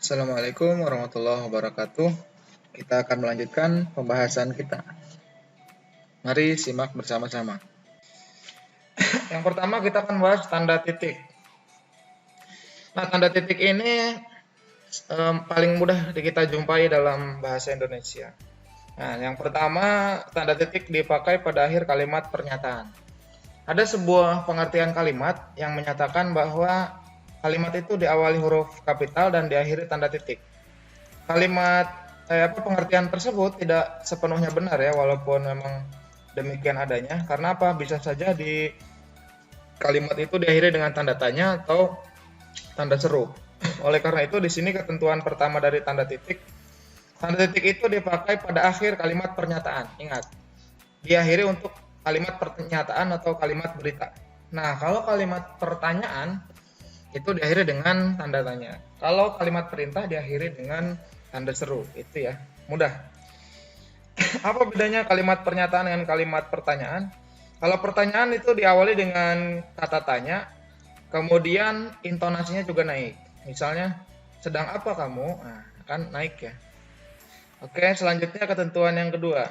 Assalamualaikum warahmatullahi wabarakatuh. Kita akan melanjutkan pembahasan kita. Mari simak bersama-sama. Yang pertama kita akan bahas tanda titik. Nah, tanda titik ini paling mudah kita jumpai dalam bahasa Indonesia. Nah, yang pertama, tanda titik dipakai pada akhir kalimat pernyataan. Ada sebuah pengertian kalimat yang menyatakan bahwa kalimat itu diawali huruf kapital dan diakhiri tanda titik. Pengertian tersebut tidak sepenuhnya benar ya, walaupun memang demikian adanya. Karena apa? Bisa saja di kalimat itu diakhiri dengan tanda tanya atau tanda seru. Oleh karena itu, di sini ketentuan pertama dari tanda titik. Tanda titik itu dipakai pada akhir kalimat pernyataan. Ingat, diakhiri untuk kalimat pernyataan atau kalimat berita. Nah, kalau kalimat pertanyaan itu diakhiri dengan tanda tanya. Kalau kalimat perintah diakhiri dengan tanda seru. Itu ya, mudah. Apa bedanya kalimat pernyataan dengan kalimat pertanyaan? Kalau pertanyaan itu diawali dengan kata tanya, kemudian intonasinya juga naik. Misalnya, sedang apa kamu? Nah, kan naik ya. Oke, selanjutnya ketentuan yang kedua.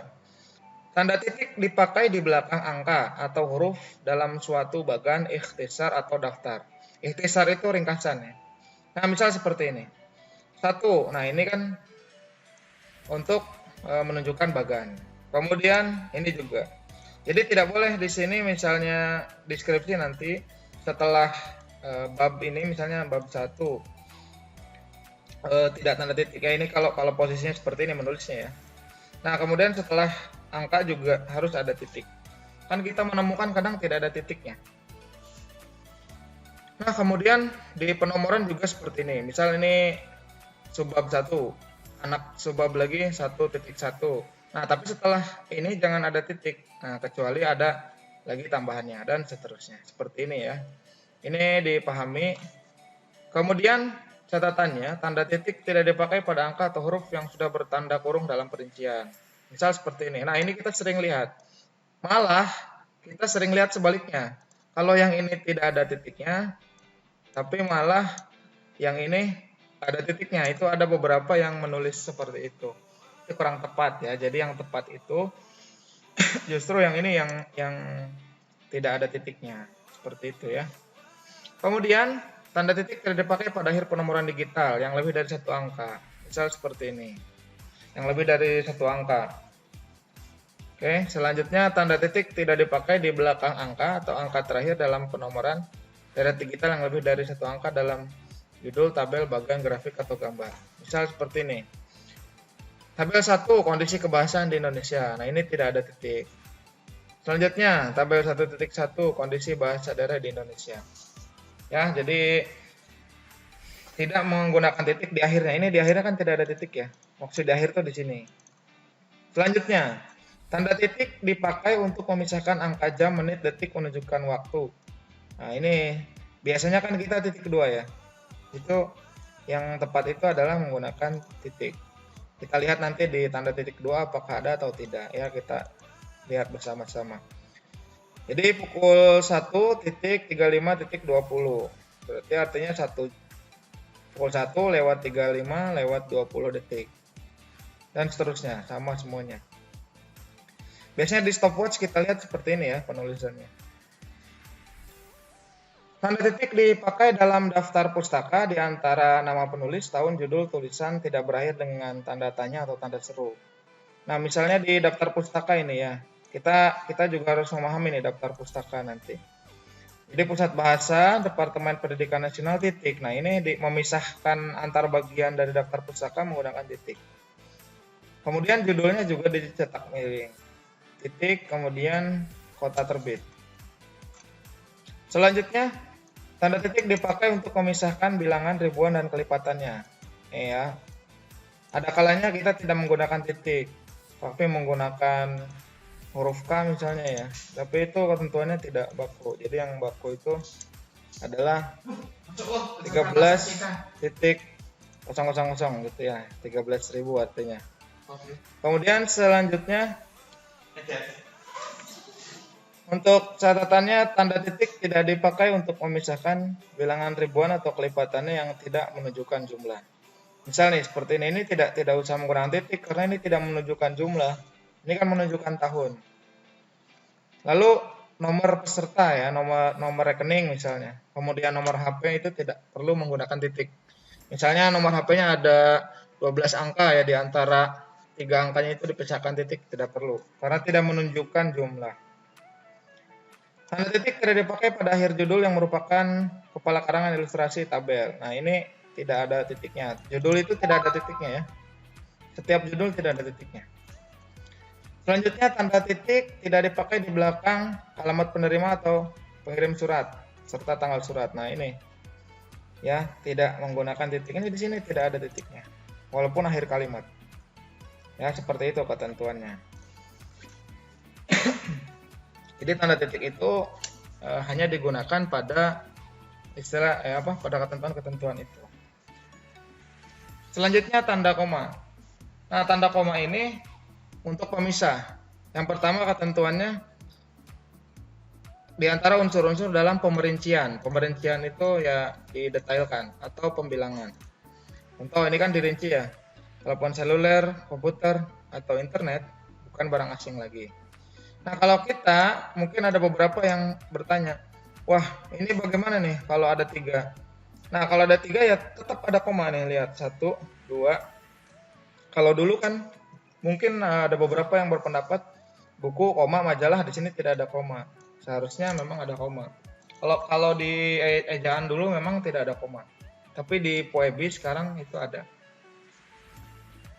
Tanda titik dipakai di belakang angka atau huruf dalam suatu bagan ikhtisar atau daftar. Ikhtisar itu ringkasan ya. Nah, misal seperti ini. 1. Nah, ini kan untuk menunjukkan bagan. Kemudian ini juga. Jadi tidak boleh di sini misalnya deskripsi nanti setelah bab ini misalnya bab 1 tidak tanda titik. Ya, ini kalau posisinya seperti ini menulisnya ya. Nah, kemudian setelah angka juga harus ada titik. Kan kita menemukan kadang tidak ada titiknya. Nah, kemudian di penomoran juga seperti ini. Misal ini subbab 1, anak subbab lagi 1.1. Nah, tapi setelah ini jangan ada titik. Nah, kecuali ada lagi tambahannya dan seterusnya. Seperti ini ya. Ini dipahami. Kemudian catatannya, tanda titik tidak dipakai pada angka atau huruf yang sudah bertanda kurung dalam perincian. Misal seperti ini. Nah, ini kita sering lihat. Malah kita sering lihat sebaliknya. Kalau yang ini tidak ada titiknya, tapi malah yang ini ada titiknya. Itu ada beberapa yang menulis seperti itu. Itu kurang tepat ya. Jadi yang tepat itu justru yang ini yang tidak ada titiknya. Seperti itu ya. Kemudian tanda titik tidak dipakai pada akhir penomoran digital yang lebih dari 1 angka. Misal seperti ini. Yang lebih dari 1 angka. Oke, selanjutnya tanda titik tidak dipakai di belakang angka atau angka terakhir dalam penomoran deret digital yang lebih dari 1 angka dalam judul, tabel, bagan, grafik, atau gambar. Misal seperti ini. Tabel 1, kondisi kebahasaan di Indonesia. Nah, ini tidak ada titik. Selanjutnya, tabel 1.1, kondisi bahasa daerah di Indonesia. Ya, jadi tidak menggunakan titik di akhirnya. Ini di akhirnya kan tidak ada titik ya. Maksud di akhir itu di sini. Selanjutnya, tanda titik dipakai untuk memisahkan angka jam, menit, detik, menunjukkan waktu. Nah, ini biasanya kan kita titik kedua ya. Itu yang tepat itu adalah menggunakan titik. Kita lihat nanti di tanda titik 2 apakah ada atau tidak ya, kita lihat bersama-sama. Jadi pukul 1.35.20. Berarti artinya pukul 1:35:20 detik. Dan seterusnya, sama semuanya. Biasanya di stopwatch kita lihat seperti ini ya penulisannya. Tanda titik dipakai dalam daftar pustaka di antara nama penulis, tahun, judul, tulisan tidak berakhir dengan tanda tanya atau tanda seru. Nah, misalnya di daftar pustaka ini ya, kita juga harus memahami nih daftar pustaka nanti. Jadi Pusat Bahasa, Departemen Pendidikan Nasional, titik. Nah, ini memisahkan antar bagian dari daftar pustaka menggunakan titik. Kemudian judulnya juga dicetak miring. Titik, kemudian kota terbit. Selanjutnya, tanda titik dipakai untuk memisahkan bilangan ribuan dan kelipatannya. Ya. Ada kalanya kita tidak menggunakan titik, tapi menggunakan huruf K misalnya ya. Tapi itu ketentuannya tidak baku. Jadi yang baku itu adalah 13.000 gitu ya. 13.000 artinya. Kemudian selanjutnya untuk catatannya, tanda titik tidak dipakai untuk memisahkan bilangan ribuan atau kelipatannya yang tidak menunjukkan jumlah. Misal nih seperti ini tidak usah menggunakan titik karena ini tidak menunjukkan jumlah. Ini kan menunjukkan tahun. Lalu nomor peserta ya, nomor rekening misalnya. Kemudian nomor HP itu tidak perlu menggunakan titik. Misalnya nomor HP-nya ada 12 angka ya, di antara 3 angkanya itu dipecahkan titik, tidak perlu karena tidak menunjukkan jumlah. Tanda titik tidak dipakai pada akhir judul yang merupakan kepala karangan ilustrasi tabel. Nah, ini tidak ada titiknya. Judul itu tidak ada titiknya ya. Setiap judul tidak ada titiknya. Selanjutnya, tanda titik tidak dipakai di belakang alamat penerima atau pengirim surat serta tanggal surat. Nah, ini ya, tidak menggunakan titik. Ini di sini tidak ada titiknya. Walaupun akhir kalimat. Ya, seperti itu ketentuannya. Jadi tanda titik itu hanya digunakan pada istilah pada ketentuan-ketentuan itu. Selanjutnya tanda koma. Nah, tanda koma ini untuk pemisah. Yang pertama ketentuannya di antara unsur-unsur dalam pemerincian. Pemerincian itu ya didetailkan atau pembilangan. Contoh ini kan dirinci ya. Telepon seluler, komputer, atau internet bukan barang asing lagi. Nah, kalau kita mungkin ada beberapa yang bertanya, wah ini bagaimana nih kalau ada 3? Nah, kalau ada 3 ya tetap ada koma nih, lihat 1, 2. Kalau dulu kan mungkin ada beberapa yang berpendapat buku, koma, majalah di sini tidak ada koma. Seharusnya memang ada koma. Kalau di ejaan dulu memang tidak ada koma. Tapi di Poebi sekarang itu ada.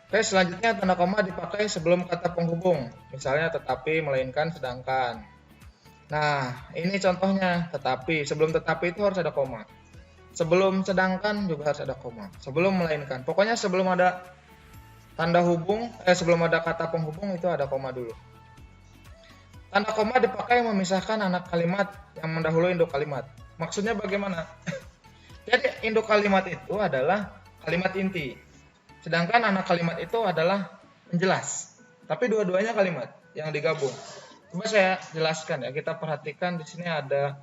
Oke, selanjutnya tanda koma dipakai sebelum kata penghubung. Misalnya tetapi, melainkan, sedangkan. Nah, ini contohnya tetapi. Sebelum tetapi itu harus ada koma. Sebelum sedangkan juga harus ada koma. Sebelum melainkan. Pokoknya sebelum ada tanda hubung, sebelum ada kata penghubung itu ada koma dulu. Tanda koma dipakai memisahkan anak kalimat yang mendahului induk kalimat. Maksudnya bagaimana? Jadi induk kalimat itu adalah kalimat inti. Sedangkan anak kalimat itu adalah penjelas. Tapi dua-duanya kalimat yang digabung. Coba saya jelaskan ya. Kita perhatikan di sini ada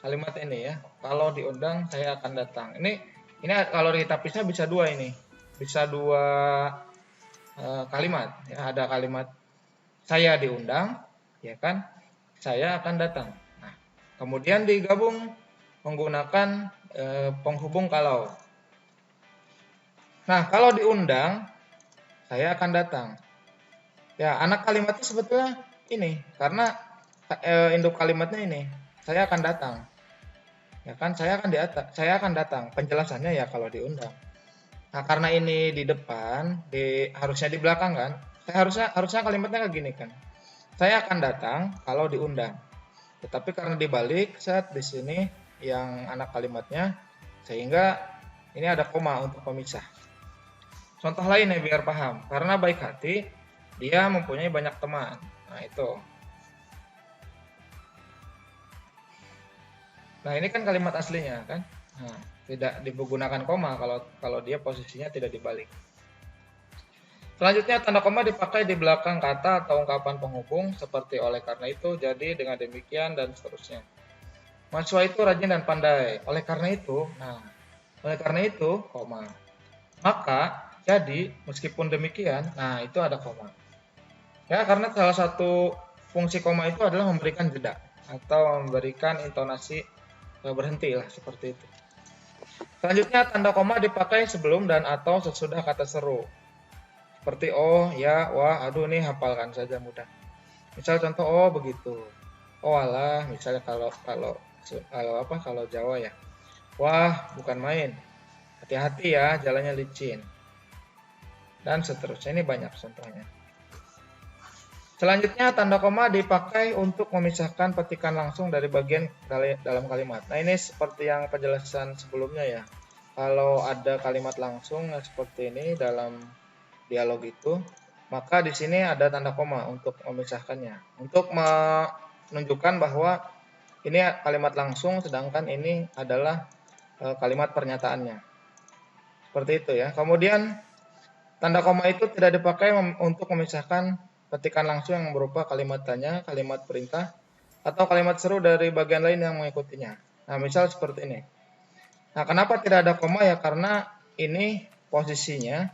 kalimat ini ya. Kalau diundang saya akan datang. Ini kalau kita pisah bisa 2 ini. Bisa 2 kalimat ya. Ada kalimat saya diundang, ya kan? Saya akan datang. Nah, kemudian digabung menggunakan penghubung kalau. Nah, kalau diundang, saya akan datang. Ya, anak kalimatnya sebetulnya ini, karena induk kalimatnya ini, saya akan datang. Ya kan, saya akan datang. Penjelasannya ya kalau diundang. Nah, karena ini di depan, harusnya di belakang kan? Harusnya kalimatnya kayak gini kan. Saya akan datang kalau diundang. Tetapi karena dibalik, saat di sini yang anak kalimatnya, sehingga ini ada koma untuk pemisah. Contoh lain ya biar paham. Karena baik hati, dia mempunyai banyak teman. Nah, itu. Nah, ini kan kalimat aslinya kan. Nah, tidak digunakan koma kalau dia posisinya tidak dibalik. Selanjutnya tanda koma dipakai di belakang kata atau ungkapan penghubung seperti oleh karena itu, jadi, dengan demikian, dan seterusnya. Mahasiswa itu rajin dan pandai. Oleh karena itu, koma. Maka jadi, meskipun demikian, nah itu ada koma. Ya, karena salah satu fungsi koma itu adalah memberikan jeda atau memberikan intonasi berhenti lah, seperti itu. Selanjutnya, tanda koma dipakai sebelum dan atau sesudah kata seru. Seperti oh, ya, wah, aduh nih hafalkan saja mudah. Misal contoh oh begitu. Oh alah, misalnya kalau Jawa ya. Wah, bukan main. Hati-hati ya, jalannya licin. Dan seterusnya, ini banyak contohnya. Selanjutnya, tanda koma dipakai untuk memisahkan petikan langsung dari bagian dalam kalimat. Nah, ini seperti yang penjelasan sebelumnya ya. Kalau ada kalimat langsung seperti ini dalam dialog itu, maka di sini ada tanda koma untuk memisahkannya. Untuk menunjukkan bahwa ini kalimat langsung, sedangkan ini adalah kalimat pernyataannya. Seperti itu ya. Kemudian tanda koma itu tidak dipakai untuk memisahkan petikan langsung yang berupa kalimat tanya, kalimat perintah, atau kalimat seru dari bagian lain yang mengikutinya. Nah, misal seperti ini. Nah, kenapa tidak ada koma ya? Karena ini posisinya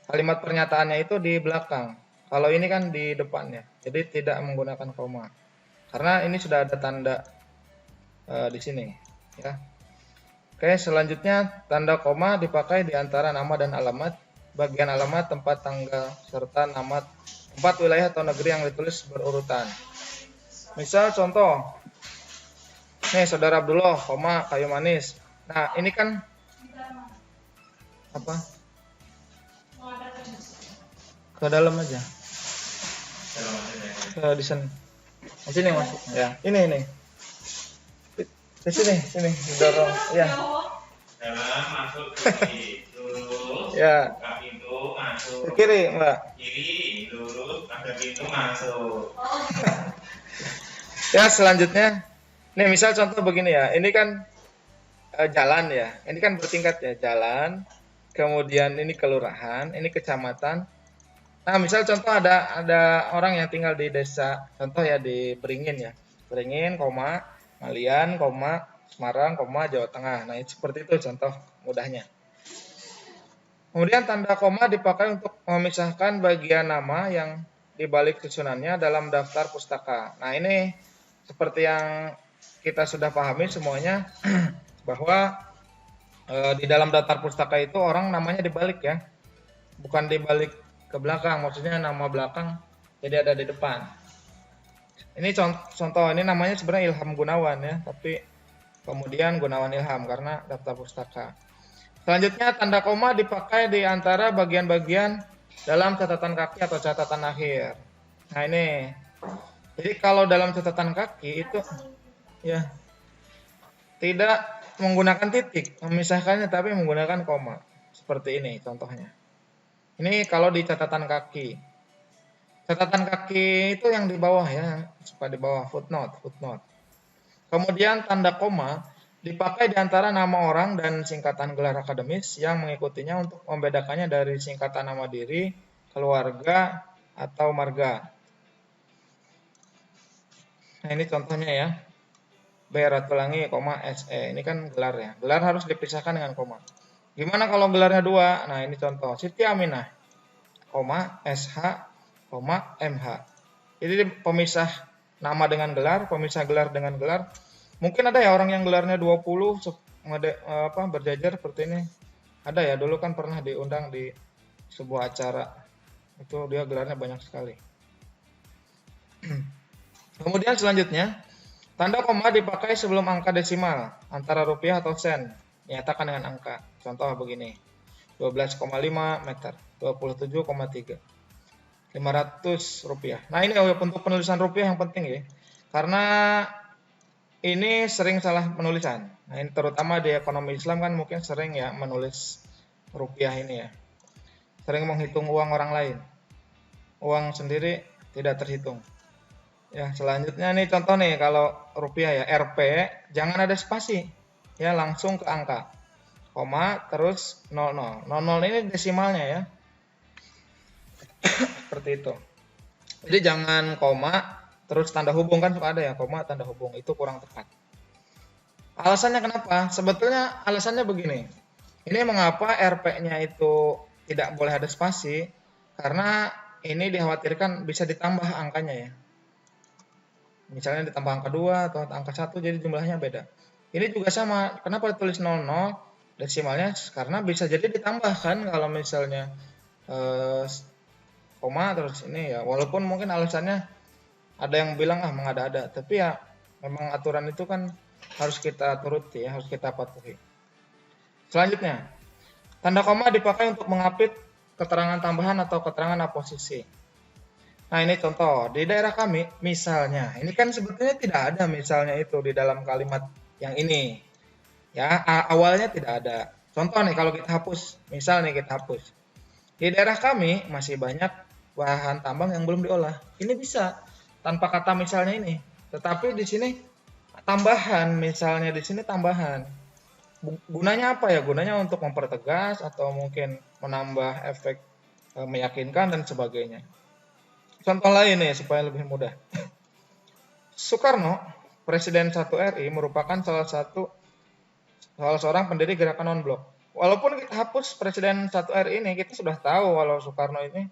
kalimat pernyataannya itu di belakang. Kalau ini kan di depannya, jadi tidak menggunakan koma. Karena ini sudah ada tanda di sini, ya. Oke, selanjutnya tanda koma dipakai di antara nama dan alamat, bagian alamat, tempat, tanggal, serta nama tempat, wilayah atau negeri yang ditulis berurutan. Misal contoh, nih saudara Abdullah, koma, kayu manis. Nah ini kan apa? Ke dalam aja. Ke di sini. Di sini masuk. Ya, ini. Di sini, dorong. Ya. Dalam masuk kiri, lurus. Ya. Buka pintu masuk. Ke kiri, Mbak. Kiri, lurus, ada pintu masuk. Ya, selanjutnya. Nih, misal contoh begini ya. Ini kan jalan ya. Ini kan bertingkat ya, jalan. Kemudian ini kelurahan, ini kecamatan. Nah, misal contoh ada orang yang tinggal di desa, contoh ya di Beringin ya. Beringin, koma, Malian, koma, Semarang, koma, Jawa Tengah. Nah, seperti itu contoh mudahnya. Kemudian tanda koma dipakai untuk memisahkan bagian nama yang dibalik susunannya dalam daftar pustaka. Nah, ini seperti yang kita sudah pahami semuanya bahwa di dalam daftar pustaka itu orang namanya dibalik ya. Bukan dibalik ke belakang, maksudnya nama belakang jadi ada di depan. Ini contoh, ini namanya sebenarnya Ilham Gunawan ya, tapi kemudian Gunawan Ilham karena daftar pustaka. Selanjutnya tanda koma dipakai di antara bagian-bagian dalam catatan kaki atau catatan akhir. Nah ini, jadi kalau dalam catatan kaki itu ya tidak menggunakan titik memisahkannya, tapi menggunakan koma. Seperti ini contohnya. Ini kalau di catatan kaki. Catatan kaki itu yang di bawah ya, suka di bawah footnote. Kemudian tanda koma dipakai di antara nama orang dan singkatan gelar akademis yang mengikutinya untuk membedakannya dari singkatan nama diri, keluarga, atau marga. Nah ini contohnya ya. B. Ratulangi, SE. Ini kan gelar ya. Gelar harus dipisahkan dengan koma. Gimana kalau gelarnya dua? Nah ini contoh. Siti Aminah, SH, MH. Jadi pemisah nama dengan gelar, pemisah gelar dengan gelar. Mungkin ada ya orang yang gelarnya 20 berjajar seperti ini. Ada ya, dulu kan pernah diundang di sebuah acara. Itu dia gelarnya banyak sekali. Kemudian selanjutnya, tanda koma dipakai sebelum angka desimal antara rupiah atau sen. Nyatakan dengan angka. Contoh begini. 12,5 meter, 27,3. 500 rupiah. Nah ini untuk penulisan rupiah yang penting ya. Karena ini sering salah penulisan. Nah ini terutama di ekonomi Islam kan mungkin sering ya menulis rupiah ini ya. Sering menghitung uang orang lain. Uang sendiri tidak terhitung. Ya selanjutnya nih contoh nih kalau rupiah ya Rp jangan ada spasi. Ya langsung ke angka. Koma terus 00. 00 ini desimalnya ya. Seperti itu. Jadi jangan koma terus tanda hubung kan suka ada ya, koma tanda hubung itu kurang tepat. Alasannya kenapa? Sebetulnya alasannya begini. Ini mengapa RP-nya itu tidak boleh ada spasi? Karena ini dikhawatirkan bisa ditambah angkanya ya. Misalnya ditambah angka 2 atau angka 1 jadi jumlahnya beda. Ini juga sama. Kenapa ditulis 00 desimalnya? Karena bisa jadi ditambahkan kalau misalnya koma terus ini ya. Walaupun mungkin alasannya ada yang bilang mengada-ada, tapi ya memang aturan itu kan harus kita turuti ya, harus kita patuhi. Selanjutnya, tanda koma dipakai untuk mengapit keterangan tambahan atau keterangan aposisi. Nah ini contoh, di daerah kami misalnya, ini kan sebetulnya tidak ada misalnya itu di dalam kalimat yang ini. Ya, awalnya tidak ada. Contoh nih kalau kita hapus, misal nih kita hapus. Di daerah kami masih banyak bahan tambang yang belum diolah. Ini bisa tanpa kata misalnya ini. Tetapi di sini tambahan, misalnya di sini tambahan. Gunanya apa ya? Gunanya untuk mempertegas atau mungkin menambah efek meyakinkan dan sebagainya. Contoh lain nih supaya lebih mudah. Soekarno, Presiden 1 RI merupakan salah seorang pendiri gerakan non-blok. Walaupun kita hapus Presiden 1 RI ini, kita sudah tahu kalau Soekarno ini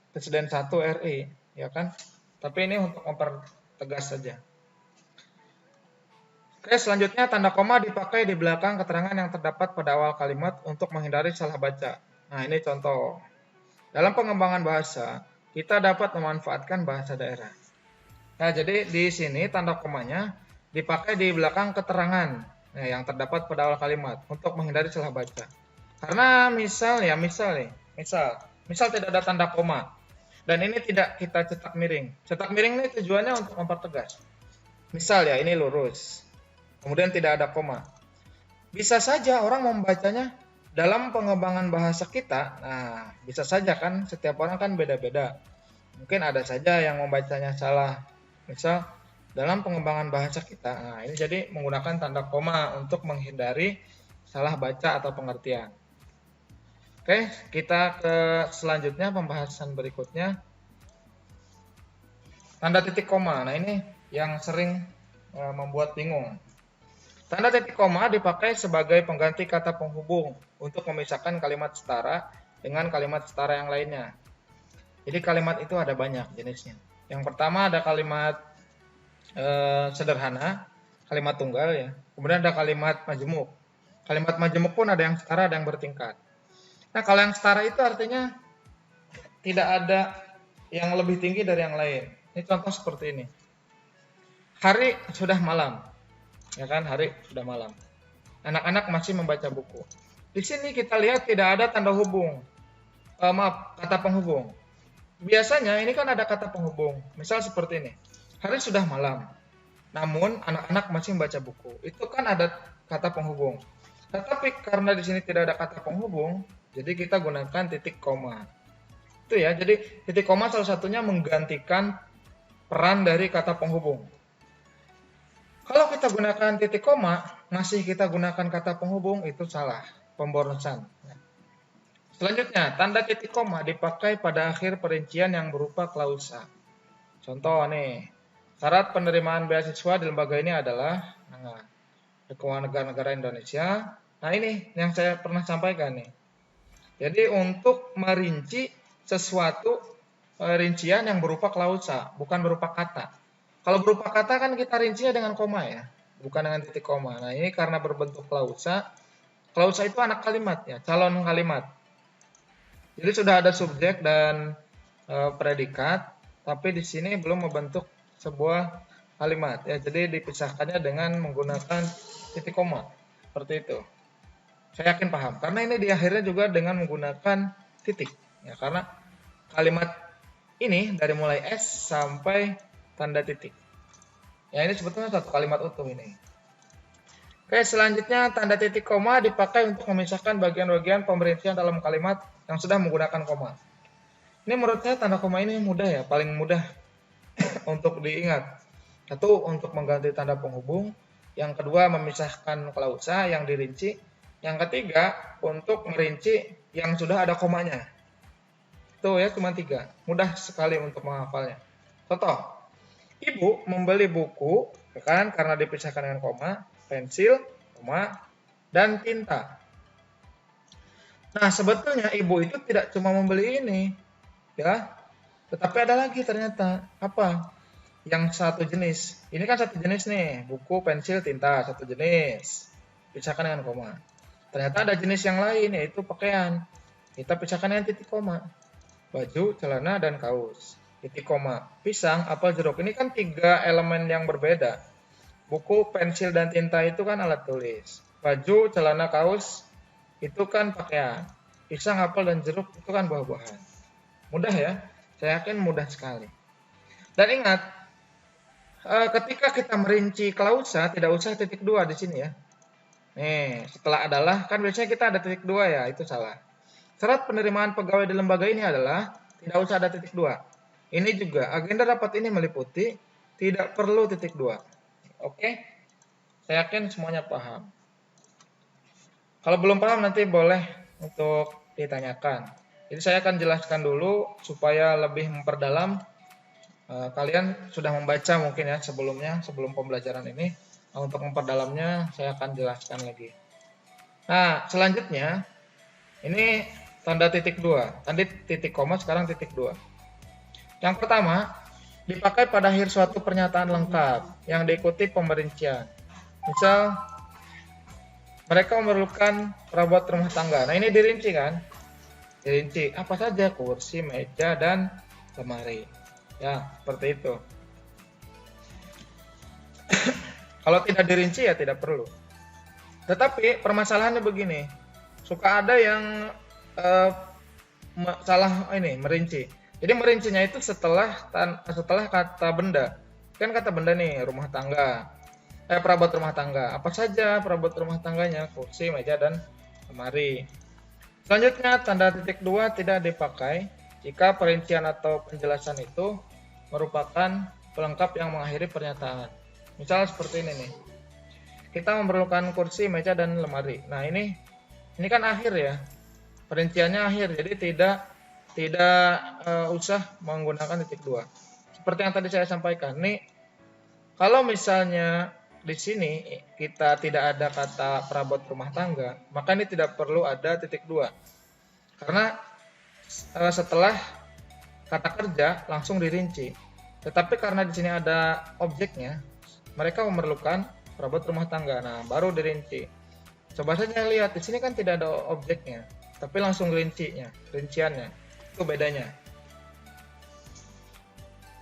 Presiden 1 RI, ya kan? Tapi ini untuk mempertegas saja. Oke, selanjutnya tanda koma dipakai di belakang keterangan yang terdapat pada awal kalimat untuk menghindari salah baca. Nah, ini contoh. Dalam pengembangan bahasa, kita dapat memanfaatkan bahasa daerah. Nah, jadi di sini tanda komanya dipakai di belakang keterangan yang terdapat pada awal kalimat untuk menghindari salah baca. Karena misal tidak ada tanda koma dan ini tidak kita cetak miring. Cetak miring ini tujuannya untuk mempertegas. Misal ya, ini lurus. Kemudian tidak ada koma. Bisa saja orang membacanya dalam pengembangan bahasa kita. Nah, bisa saja kan, setiap orang kan beda-beda. Mungkin ada saja yang membacanya salah. Misal dalam pengembangan bahasa kita. Nah, ini jadi menggunakan tanda koma untuk menghindari salah baca atau pengertian. Oke, kita ke selanjutnya, pembahasan berikutnya. Tanda titik koma. Nah, ini yang sering membuat bingung. Tanda titik koma dipakai sebagai pengganti kata penghubung untuk memisahkan kalimat setara dengan kalimat setara yang lainnya. Jadi kalimat itu ada banyak jenisnya. Yang pertama ada kalimat sederhana, kalimat tunggal ya. Kemudian ada kalimat majemuk. Kalimat majemuk pun ada yang setara, ada yang bertingkat. Nah, kalau yang setara itu artinya tidak ada yang lebih tinggi dari yang lain. Ini contoh seperti ini. Hari sudah malam. Ya kan, hari sudah malam. Anak-anak masih membaca buku. Di sini kita lihat tidak ada tanda hubung. Kata penghubung. Biasanya ini kan ada kata penghubung. Misal seperti ini. Hari sudah malam. Namun anak-anak masih membaca buku. Itu kan ada kata penghubung. Tetapi karena di sini tidak ada kata penghubung, jadi kita gunakan titik koma. Itu ya. Jadi titik koma salah satunya menggantikan peran dari kata penghubung. Kalau kita gunakan titik koma, masih kita gunakan kata penghubung, itu salah, pemborosan. Selanjutnya, tanda titik koma dipakai pada akhir perincian yang berupa klausa. Contoh nih, syarat penerimaan beasiswa di lembaga ini adalah keuangan negara Indonesia. Nah, ini yang saya pernah sampaikan nih. Jadi untuk merinci sesuatu rincian yang berupa klausa, bukan berupa kata. Kalau berupa kata kan kita rincinya dengan koma ya, bukan dengan titik koma. Nah, ini karena berbentuk klausa. Klausa itu anak kalimat ya, calon kalimat. Jadi sudah ada subjek dan predikat, tapi di sini belum membentuk sebuah kalimat ya. Jadi dipisahkannya dengan menggunakan titik koma. Seperti itu. Saya yakin paham. Karena ini di akhirnya juga dengan menggunakan titik ya, karena kalimat ini dari mulai S sampai tanda titik. Ya, ini sebetulnya satu kalimat utuh ini. Oke, selanjutnya tanda titik koma dipakai untuk memisahkan bagian-bagian pemerincian dalam kalimat yang sudah menggunakan koma. Ini menurut saya tanda koma ini mudah ya, paling mudah untuk diingat. Satu, untuk mengganti tanda penghubung. Yang kedua, memisahkan klausa yang dirinci. Yang ketiga, untuk merinci yang sudah ada komanya. Itu ya, cuma 3. Mudah sekali untuk menghafalnya. Contoh. Ibu membeli buku, kan, karena dipisahkan dengan koma, pensil, koma, dan tinta. Nah, sebetulnya ibu itu tidak cuma membeli ini, ya, tetapi ada lagi ternyata apa? Yang satu jenis. Ini kan satu jenis nih, buku, pensil, tinta, satu jenis, pisahkan dengan koma. Ternyata ada jenis yang lain, yaitu pakaian. Kita pisahkan dengan titik koma. Baju, celana, dan kaos. Titik koma, pisang, apel, jeruk. Ini kan 3 elemen yang berbeda. Buku, pensil, dan tinta itu kan alat tulis. Baju, celana, kaos itu kan pakaian. Pisang, apel, dan jeruk itu kan buah-buahan. Mudah ya? Saya yakin mudah sekali. Dan ingat, ketika kita merinci klausa, tidak usah titik 2 di sini ya. Nih, setelah adalah, kan biasanya kita ada titik 2 ya, itu salah. Syarat penerimaan pegawai di lembaga ini adalah tidak usah ada titik 2. Ini juga, agenda rapat ini meliputi tidak perlu titik 2. Oke? Saya yakin semuanya paham. Kalau belum paham nanti boleh untuk ditanyakan. Jadi saya akan jelaskan dulu supaya lebih memperdalam. Kalian sudah membaca mungkin ya sebelumnya, sebelum pembelajaran ini. Nah, untuk memperdalamnya saya akan jelaskan lagi. Nah, selanjutnya Ini tanda titik dua. Tadi titik koma, sekarang titik dua. Yang pertama, dipakai pada akhir suatu pernyataan lengkap yang diikuti pemerincian. Misal, mereka memerlukan perabot rumah tangga. Nah, ini dirinci kan? Dirinci. Apa saja? Kursi, meja, dan lemari. Ya, seperti itu. Kalau tidak dirinci ya tidak perlu. Tetapi permasalahannya begini. Suka ada yang salah ini merinci. Jadi merincinya itu setelah kata benda. Kan kata benda nih rumah tangga. Perabot rumah tangga. Apa saja perabot rumah tangganya? Kursi, meja, dan lemari. Selanjutnya tanda titik dua tidak dipakai jika perincian atau penjelasan itu merupakan pelengkap yang mengakhiri pernyataan. Misal seperti ini nih. Kita memerlukan kursi, meja, dan lemari. Nah, ini kan akhir ya. Perinciannya akhir, jadi tidak usah menggunakan titik dua. Seperti yang tadi saya sampaikan, nih kalau misalnya di sini kita tidak ada kata perabot rumah tangga, maka ini tidak perlu ada titik dua. Karena setelah kata kerja langsung dirinci. Tetapi karena di sini ada objeknya, mereka memerlukan perabot rumah tangga. Nah, baru dirinci. Coba saja lihat, di sini kan tidak ada objeknya, tapi langsung rinciannya. Itu bedanya.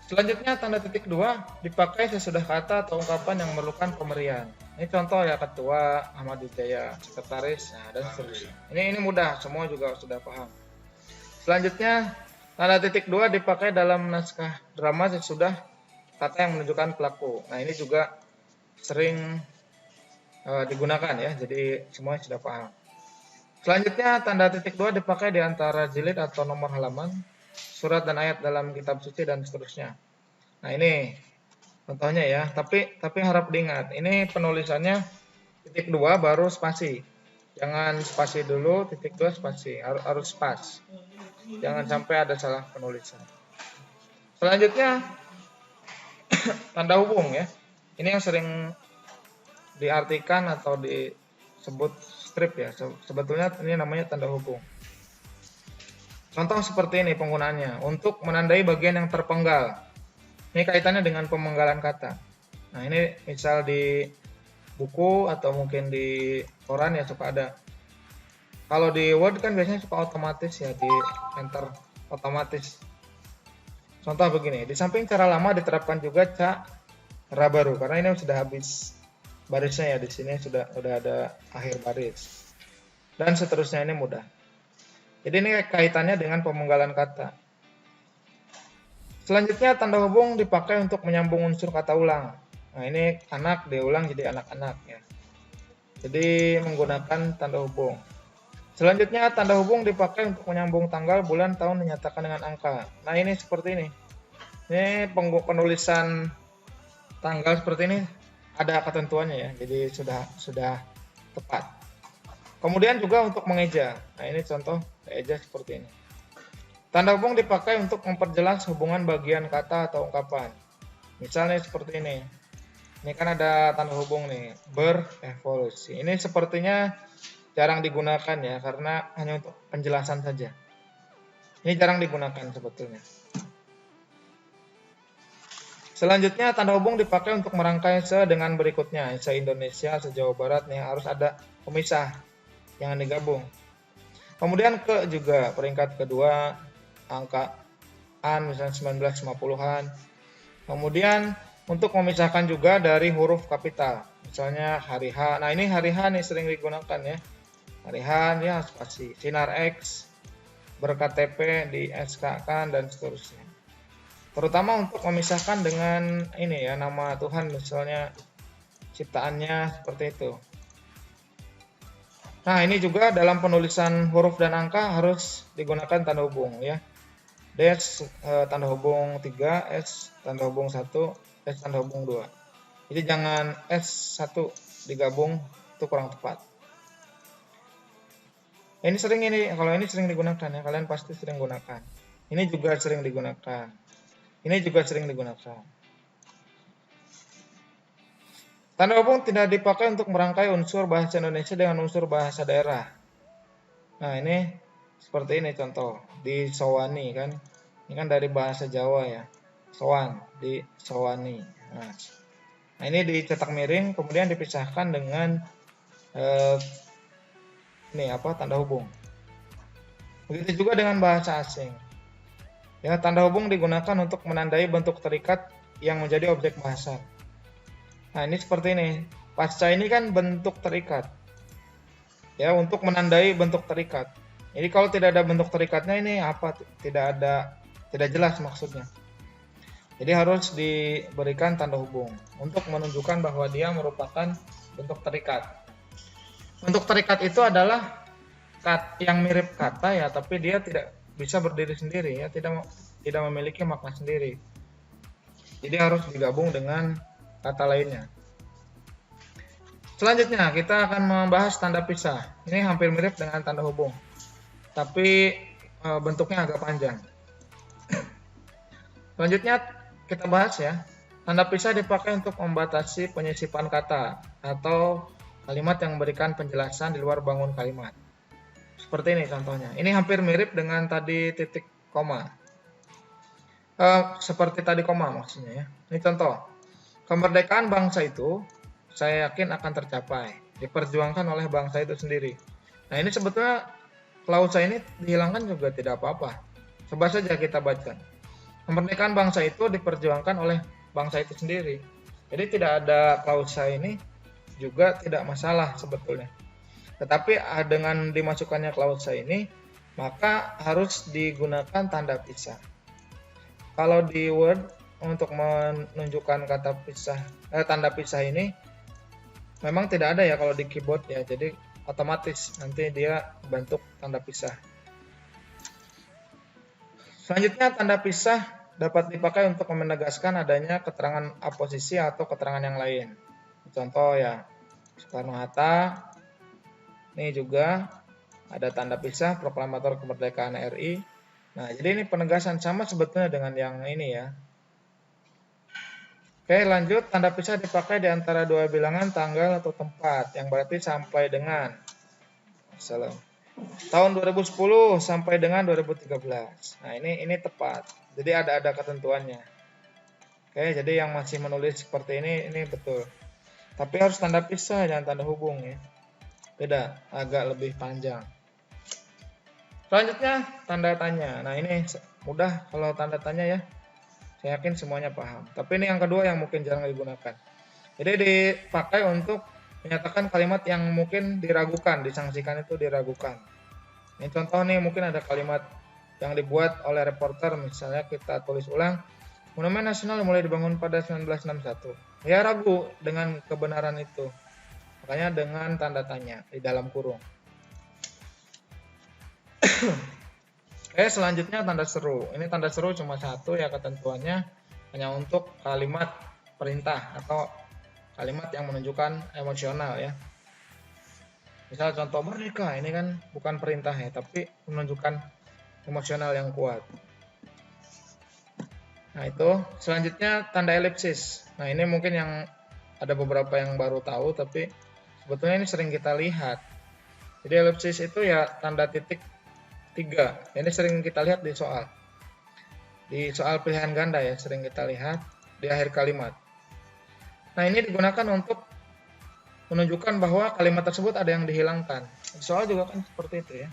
Selanjutnya tanda titik dua dipakai sesudah kata atau ungkapan yang memerlukan pemberian. Ini contoh ya, ketua, Ahmad Wijaya, sekretaris, nah, dan seterusnya. Ini mudah, semua juga sudah paham. Selanjutnya tanda titik dua dipakai dalam naskah drama sesudah kata yang menunjukkan pelaku. Nah, ini juga sering digunakan ya, jadi semuanya sudah paham. Selanjutnya tanda titik dua dipakai di antara jilid atau nomor halaman, surat dan ayat dalam kitab suci dan seterusnya. Nah, ini contohnya ya, tapi harap diingat, ini penulisannya titik dua baru spasi. Jangan spasi dulu, titik dua spasi, harus pas. Jangan sampai ada salah penulisan. Selanjutnya tanda hubung ya. Ini yang sering diartikan atau disebut strip ya. Sebetulnya ini namanya tanda hubung. Contoh seperti ini penggunaannya. Untuk menandai bagian yang terpenggal. Ini kaitannya dengan pemenggalan kata. Nah, ini misal di buku atau mungkin di koran ya suka ada. Kalau di Word kan biasanya suka otomatis ya, di enter otomatis. Contoh begini, di samping cara lama diterapkan juga cara baru karena ini sudah habis barisnya ya, di sini sudah ada akhir baris. Dan seterusnya, ini mudah. Jadi ini kaitannya dengan pemenggalan kata. Selanjutnya tanda hubung dipakai untuk menyambung unsur kata ulang. Nah, ini anak diulang jadi anak-anak ya. Jadi menggunakan tanda hubung. Selanjutnya tanda hubung dipakai untuk menyambung tanggal, bulan, tahun dinyatakan dengan angka. Nah, ini seperti ini. Ini penulisan tanggal seperti ini ada ketentuannya ya. Jadi sudah tepat. Kemudian juga untuk mengeja. Nah, ini contoh eja seperti ini. Tanda hubung dipakai untuk memperjelas hubungan bagian kata atau ungkapan. Misalnya seperti ini. Ini kan ada tanda hubung nih, berevolusi. Ini sepertinya jarang digunakan ya, karena hanya untuk penjelasan saja. Ini jarang digunakan sebetulnya. Selanjutnya tanda hubung dipakai untuk merangkai dengan berikutnya. Se-Indonesia, se-Jawa Barat nih harus ada pemisah, jangan digabung. Kemudian ke juga peringkat kedua, angkaan misalnya 1950-an. Kemudian untuk memisahkan juga dari huruf kapital, misalnya hari H. Nah, ini hari H nih sering digunakan ya. Hari H ya spasi, sinar X, berKTP di SK kan dan seterusnya. Terutama untuk memisahkan dengan ini ya, nama Tuhan misalnya ciptaannya seperti itu. Nah, ini juga dalam penulisan huruf dan angka harus digunakan tanda hubung ya. Dash tanda hubung 3, S tanda hubung 1, S tanda hubung 2. Jadi jangan S1 digabung, itu kurang tepat. Kalau ini sering digunakan ya, kalian pasti sering gunakan. Ini juga sering digunakan. Ini juga sering digunakan. Tanda hubung tidak dipakai untuk merangkai unsur bahasa Indonesia dengan unsur bahasa daerah. Nah, ini seperti ini contoh di Sowani kan. Ini kan dari bahasa Jawa ya. Sowan, di Sowani. Nah, ini dicetak miring kemudian dipisahkan dengan ini apa? Tanda hubung. Begitu juga dengan bahasa asing. Ya, tanda hubung digunakan untuk menandai bentuk terikat yang menjadi objek bahasan. Nah, ini seperti ini. Pasca ini kan bentuk terikat. Ya, untuk menandai bentuk terikat. Jadi kalau tidak ada bentuk terikatnya ini apa? Tidak jelas maksudnya. Jadi harus diberikan tanda hubung untuk menunjukkan bahwa dia merupakan bentuk terikat. Bentuk terikat itu adalah yang mirip kata ya, tapi dia tidak bisa berdiri sendiri ya, tidak memiliki makna sendiri. Jadi harus digabung dengan kata lainnya. Selanjutnya kita akan membahas tanda pisah. Ini hampir mirip dengan tanda hubung, tapi bentuknya agak panjang. Selanjutnya kita bahas ya. Tanda pisah dipakai untuk membatasi penyisipan kata atau kalimat yang memberikan penjelasan di luar bangun kalimat. Seperti ini contohnya. Ini hampir mirip dengan tadi titik koma. Seperti tadi koma maksudnya ya. Ini contoh. Kemerdekaan bangsa itu saya yakin akan tercapai. Diperjuangkan oleh bangsa itu sendiri. Nah, ini sebetulnya klausa ini dihilangkan juga tidak apa-apa. Coba saja kita baca. Kemerdekaan bangsa itu diperjuangkan oleh bangsa itu sendiri. Jadi tidak ada klausa ini juga tidak masalah sebetulnya. Tetapi dengan dimasukkannya klausa ini, maka harus digunakan tanda pisah. Kalau di Word untuk menunjukkan kata pisah, tanda pisah ini memang tidak ada ya kalau di keyboard ya. Jadi otomatis nanti dia bentuk tanda pisah. Selanjutnya tanda pisah dapat dipakai untuk menegaskan adanya keterangan aposisi atau keterangan yang lain. Contoh ya, Soekarno-Hatta. Ini juga ada tanda pisah proklamator kemerdekaan RI. Nah, jadi ini penegasan sama sebetulnya dengan yang ini ya. Oke, lanjut. Tanda pisah dipakai di antara dua bilangan tanggal atau tempat, yang berarti sampai dengan tahun 2010 sampai dengan 2013. Nah, ini tepat. Jadi ada ketentuannya. Oke, jadi yang masih menulis seperti ini betul. Tapi harus tanda pisah, jangan tanda hubung ya. Beda, agak lebih panjang. Selanjutnya tanda tanya. Nah, ini mudah kalau tanda tanya ya. Saya yakin semuanya paham. Tapi ini yang kedua yang mungkin jarang digunakan. Jadi dipakai untuk menyatakan kalimat yang mungkin diragukan, disangsikan itu diragukan. Ini contoh nih, mungkin ada kalimat yang dibuat oleh reporter, misalnya kita tulis ulang, Monumen Nasional mulai dibangun pada 1961. Ya, ragu dengan kebenaran itu. Makanya dengan tanda tanya di dalam kurung. Oke, selanjutnya tanda seru. Ini tanda seru cuma satu ya ketentuannya, hanya untuk kalimat perintah atau kalimat yang menunjukkan emosional ya. Misal contoh merdeka, ini kan bukan perintah ya, tapi menunjukkan emosional yang kuat. Nah, itu selanjutnya tanda elipsis. Nah, ini mungkin yang ada beberapa yang baru tahu, tapi sebetulnya ini sering kita lihat. Jadi elipsis itu ya tanda titik 3. Ini sering kita lihat di soal. Di soal pilihan ganda ya, sering kita lihat di akhir kalimat. Nah, ini digunakan untuk menunjukkan bahwa kalimat tersebut ada yang dihilangkan. Di soal juga kan seperti itu ya.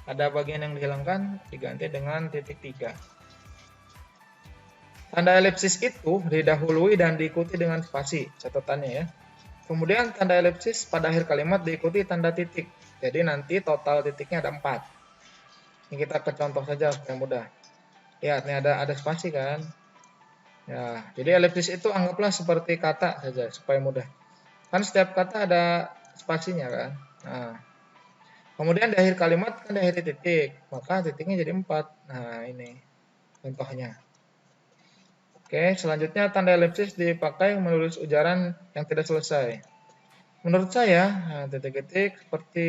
Ada bagian yang dihilangkan diganti dengan titik 3. Tanda elipsis itu didahului dan diikuti dengan spasi, catatannya ya. Kemudian tanda elipsis pada akhir kalimat diikuti tanda titik. Jadi nanti total titiknya ada 4. Ini kita ke contoh saja supaya mudah. Lihat, ini ada spasi kan. Ya, jadi elipsis itu anggaplah seperti kata saja supaya mudah. Kan setiap kata ada spasinya kan. Nah, kemudian di akhir kalimat kan diakhiri titik, maka titiknya jadi 4. Nah, ini contohnya. Oke, selanjutnya tanda elipsis dipakai menulis ujaran yang tidak selesai. Menurut saya, titik-titik seperti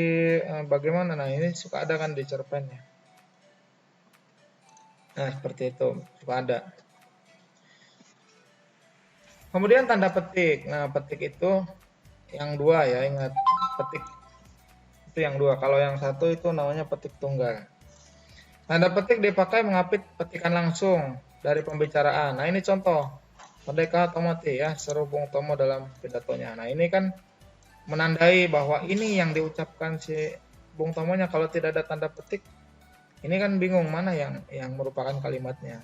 bagaimana? Nah, ini suka ada kan di cerpen ya. Nah, seperti itu, suka ada. Kemudian tanda petik. Nah, petik itu yang 2 ya, ingat petik. Itu yang dua. Kalau yang satu itu namanya petik tunggal. Tanda petik dipakai mengapit petikan langsung dari pembicaraan. Nah, ini contoh. Merdeka atau mati ya, seru Bung Tomo dalam pidatonya. Nah, ini kan menandai bahwa ini yang diucapkan si Bung Tomonya. Kalau tidak ada tanda petik, ini kan bingung mana yang merupakan kalimatnya.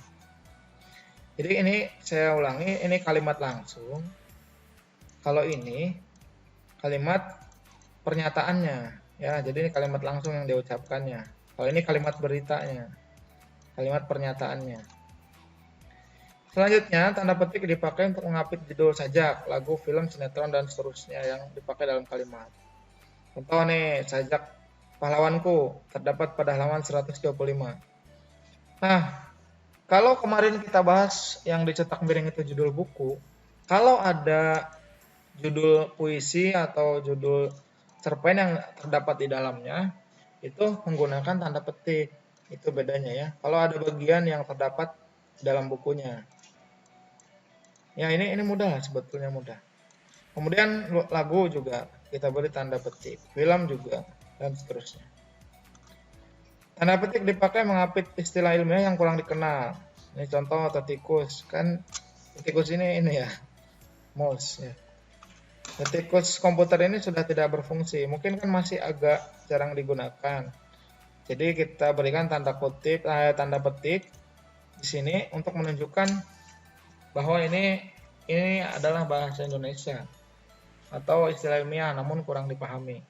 Jadi ini saya ulangi, ini kalimat langsung. Kalau ini kalimat pernyataannya ya, jadi ini kalimat langsung yang diucapkannya. Kalau ini kalimat beritanya, kalimat pernyataannya. Selanjutnya, tanda petik dipakai untuk mengapit judul sajak, lagu, film, sinetron, dan seterusnya yang dipakai dalam kalimat. Contoh nih, sajak pahlawanku terdapat pada halaman 125. Nah, kalau kemarin kita bahas yang dicetak miring itu judul buku, kalau ada judul puisi atau judul cerpen yang terdapat di dalamnya, itu menggunakan tanda petik. Itu bedanya ya. Kalau ada bagian yang terdapat dalam bukunya. Ya, ini mudah, sebetulnya mudah. Kemudian lagu juga kita beri tanda petik, film juga, dan seterusnya. Tanda petik dipakai mengapit istilah ilmiah yang kurang dikenal. Ini contoh tikus, kan tikus ini ya, mouse ya. Tikus komputer ini sudah tidak berfungsi, mungkin kan masih agak jarang digunakan. Jadi kita berikan tanda petik di sini untuk menunjukkan bahwa ini adalah bahasa Indonesia atau istilah ilmiah namun kurang dipahami.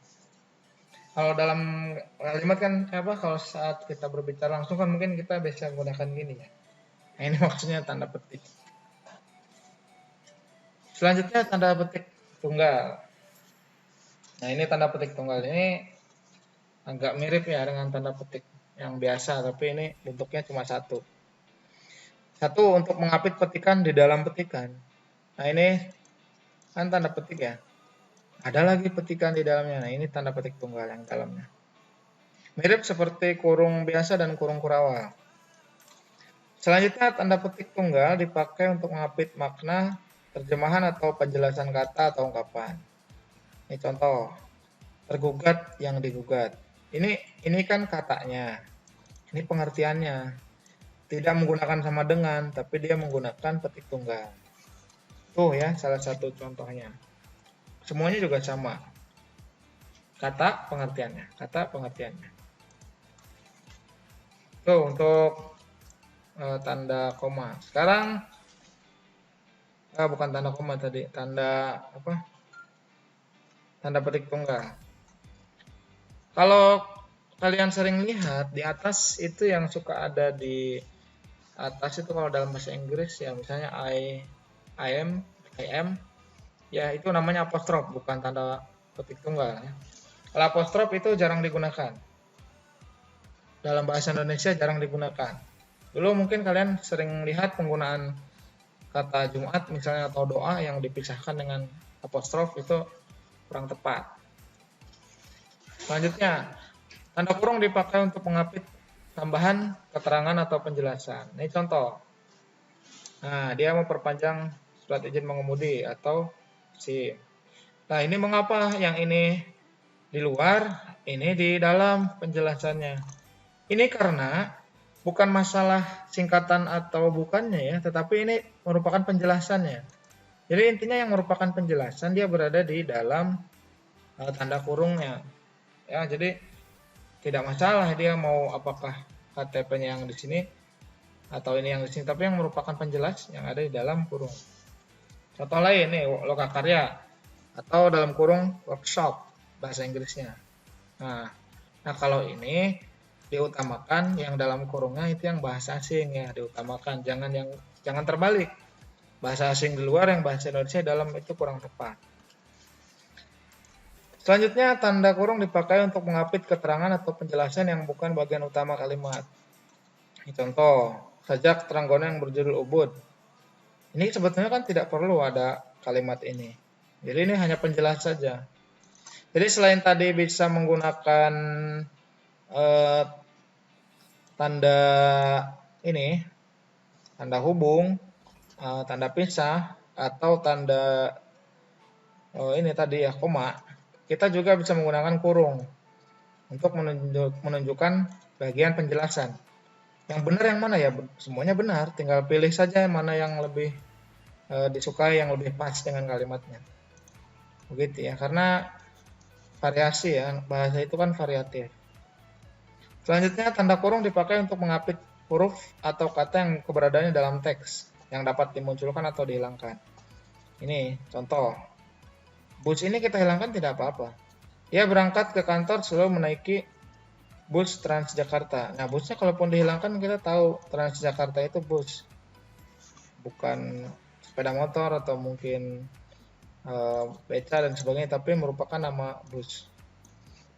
Kalau dalam kalimat kan kalau saat kita berbicara langsung kan mungkin kita bisa menggunakan gini ya. Nah, ini maksudnya tanda petik. Selanjutnya tanda petik tunggal. Nah, ini tanda petik tunggal ini agak mirip ya dengan tanda petik yang biasa, tapi ini bentuknya cuma satu. Satu untuk mengapit petikan di dalam petikan. Nah, ini kan tanda petik ya. Ada lagi petikan di dalamnya. Nah, ini tanda petik tunggal yang dalamnya. Mirip seperti kurung biasa dan kurung kurawal. Selanjutnya, tanda petik tunggal dipakai untuk mengapit makna, terjemahan atau penjelasan kata atau ungkapan. Ini contoh. Tergugat yang digugat. Ini kan katanya. Ini pengertiannya. Tidak menggunakan sama dengan, tapi dia menggunakan petik tunggal. Tuh ya, salah satu contohnya. Semuanya juga sama. Kata pengertiannya. Tuh untuk tanda koma. Sekarang bukan tanda koma tadi, tanda petik tunggal. Kalau kalian sering lihat di atas itu yang suka ada di atas itu kalau dalam bahasa Inggris ya, misalnya I am, ya itu namanya apostrof, bukan tanda petik tunggal ya. Kalau apostrof itu jarang digunakan. Dalam bahasa Indonesia jarang digunakan. Dulu mungkin kalian sering lihat penggunaan kata Jumat misalnya atau doa yang dipisahkan dengan apostrof, itu kurang tepat. Selanjutnya, tanda kurung dipakai untuk mengapit tambahan keterangan atau penjelasan. Ini contoh. Nah, dia memperpanjang surat izin mengemudi atau SIM. Nah, ini mengapa yang ini di luar, ini di dalam penjelasannya. Ini karena bukan masalah singkatan atau bukannya ya, tetapi ini merupakan penjelasannya. Jadi intinya yang merupakan penjelasan dia berada di dalam tanda kurungnya. Ya, jadi tidak masalah dia mau apakah KTP-nya yang di sini atau ini yang di sini, tapi yang merupakan penjelas yang ada di dalam kurung. Contoh lain nih, lokakarya atau dalam kurung workshop bahasa Inggrisnya. Nah kalau ini diutamakan yang dalam kurungnya itu yang bahasa asing ya, diutamakan, jangan terbalik. Bahasa asing di luar yang bahasa Indonesia dalam, itu kurang tepat. Selanjutnya, tanda kurung dipakai untuk mengapit keterangan atau penjelasan yang bukan bagian utama kalimat. Ini contoh, sajak Trenggono yang berjudul Ubud. Ini sebetulnya kan tidak perlu ada kalimat ini. Jadi ini hanya penjelas saja. Jadi selain tadi bisa menggunakan tanda ini, tanda hubung, tanda pisah, atau tanda ini tadi ya koma, kita juga bisa menggunakan kurung. untuk menunjukkan bagian penjelasan. Yang benar yang mana ya? Semuanya benar, tinggal pilih saja mana yang lebih disukai, yang lebih pas dengan kalimatnya. Begitu ya, karena variasi ya, bahasa itu kan variatif. Selanjutnya, tanda kurung dipakai untuk mengapit huruf atau kata yang keberadaannya dalam teks yang dapat dimunculkan atau dihilangkan. Ini contoh. Bus ini kita hilangkan tidak apa-apa. Dia berangkat ke kantor selalu menaiki bus Transjakarta. Nah, busnya kalaupun dihilangkan kita tahu Transjakarta itu bus, bukan sepeda motor atau mungkin beca dan sebagainya, tapi merupakan nama bus.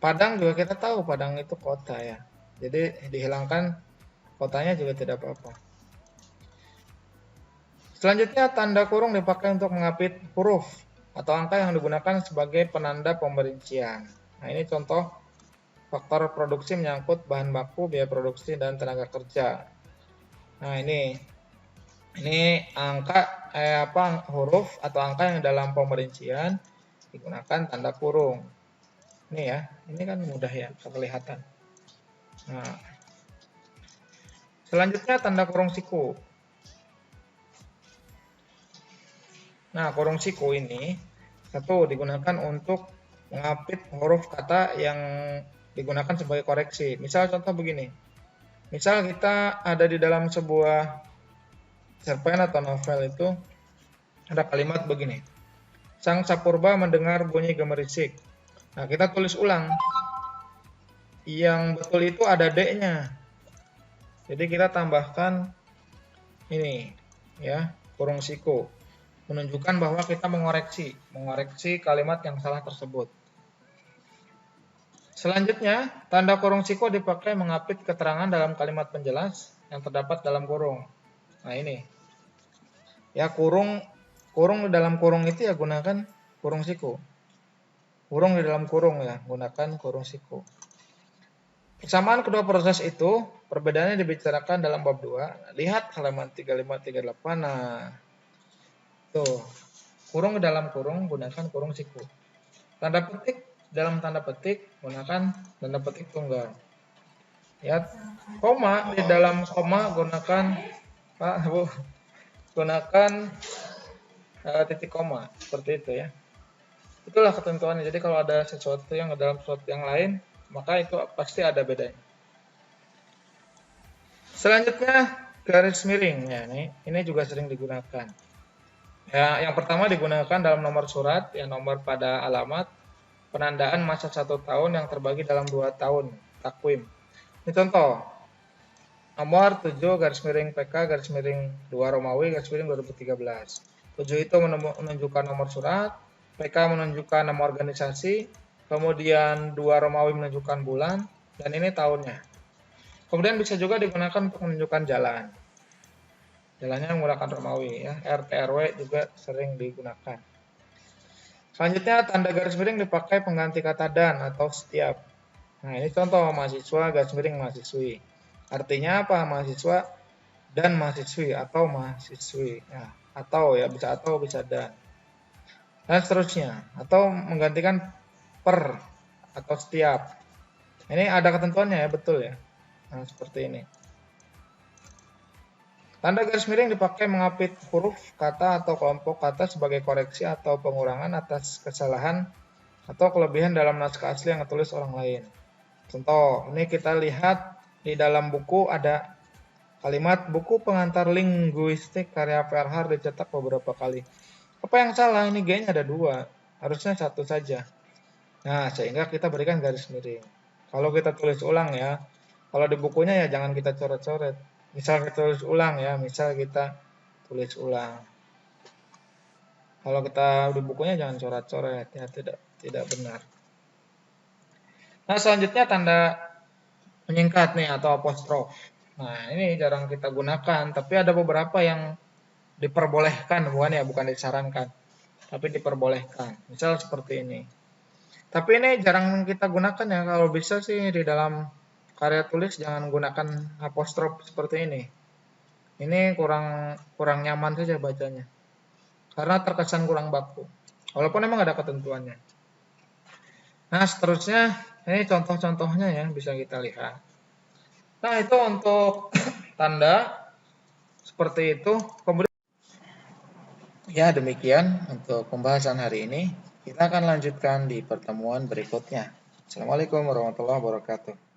Padang juga kita tahu Padang itu kota ya. Jadi dihilangkan kotanya juga tidak apa-apa. Selanjutnya, tanda kurung dipakai untuk mengapit huruf atau angka yang digunakan sebagai penanda pemerincian. Nah, ini contoh faktor produksi menyangkut bahan baku, biaya produksi, dan tenaga kerja. Nah, ini angka huruf atau angka yang dalam pemerincian digunakan tanda kurung. Ini ya, ini kan mudah ya kelihatan. Nah, selanjutnya tanda kurung siku. Nah, kurung siku ini satu digunakan untuk mengapit huruf kata yang digunakan sebagai koreksi. Misal contoh begini. Misal kita ada di dalam sebuah cerpen atau novel itu ada kalimat begini. Sang Sapurba mendengar bunyi gemerisik. Nah, kita tulis ulang. Yang betul itu ada D-nya. Jadi kita tambahkan ini ya, kurung siku. Menunjukkan bahwa kita mengoreksi kalimat yang salah tersebut. Selanjutnya, tanda kurung siku dipakai mengapit keterangan dalam kalimat penjelas yang terdapat dalam kurung. Nah, ini. Ya, kurung di dalam kurung itu ya gunakan kurung siku. Kurung di dalam kurung ya, gunakan kurung siku. Persamaan kedua proses itu, perbedaannya dibicarakan dalam bab 2. Lihat halaman 35-38. Nah, tuh. Kurung di dalam kurung gunakan kurung siku. Tanda petik dalam tanda petik gunakan tanda petik tunggal. Ya, koma di dalam koma gunakan titik koma, seperti itu ya. Itulah ketentuannya. Jadi kalau ada sesuatu yang dalam sesuatu yang lain, maka itu pasti ada bedanya. Selanjutnya garis miring ya, ini juga sering digunakan. Ya, yang pertama digunakan dalam nomor surat, ya nomor pada alamat, penandaan masa 1 tahun yang terbagi dalam 2 tahun, takwim. Ini contoh, nomor 7 garis miring PK garis miring 2 Romawi garis miring 2013. 7 itu menunjukkan nomor surat, PK menunjukkan nama organisasi, kemudian 2 Romawi menunjukkan bulan, dan ini tahunnya. Kemudian bisa juga digunakan untuk menunjukkan jalan. Jalannya menggunakan Romawi ya, RT RW juga sering digunakan. Selanjutnya tanda garis miring dipakai pengganti kata dan atau setiap. Nah, ini contoh mahasiswa garis miring mahasiswi. Artinya apa? Mahasiswa dan mahasiswi atau mahasiswi. Nah, atau ya bisa dan. Dan seterusnya. Atau menggantikan per atau setiap. Ini ada ketentuannya ya, betul ya. Nah, seperti ini. Tanda garis miring dipakai mengapit huruf, kata, atau kelompok kata sebagai koreksi atau pengurangan atas kesalahan atau kelebihan dalam naskah asli yang ditulis orang lain. Contoh, ini kita lihat di dalam buku ada kalimat buku pengantar linguistik karya Verhaar dicetak beberapa kali. Apa yang salah? Ini G-nya ada 2, harusnya 1 saja. Nah, sehingga kita berikan garis miring. Kalau kita tulis ulang ya, kalau di bukunya ya jangan kita coret-coret. Misal kita tulis ulang ya, Kalau kita di bukunya jangan coret-coret ya, tidak benar. Nah, selanjutnya tanda menyingkat nih atau apostrof. Nah, ini jarang kita gunakan, tapi ada beberapa yang diperbolehkan, bukan disarankan, tapi diperbolehkan. Misal seperti ini. Tapi ini jarang kita gunakan ya, kalau bisa sih di dalam karya tulis jangan gunakan apostrof seperti ini. Ini kurang nyaman saja bacanya. Karena terkesan kurang baku. Walaupun memang ada ketentuannya. Nah, seterusnya ini contoh-contohnya ya bisa kita lihat. Nah, itu untuk tanda seperti itu. Kemudian ya demikian untuk pembahasan hari ini. Kita akan lanjutkan di pertemuan berikutnya. Assalamualaikum warahmatullahi wabarakatuh.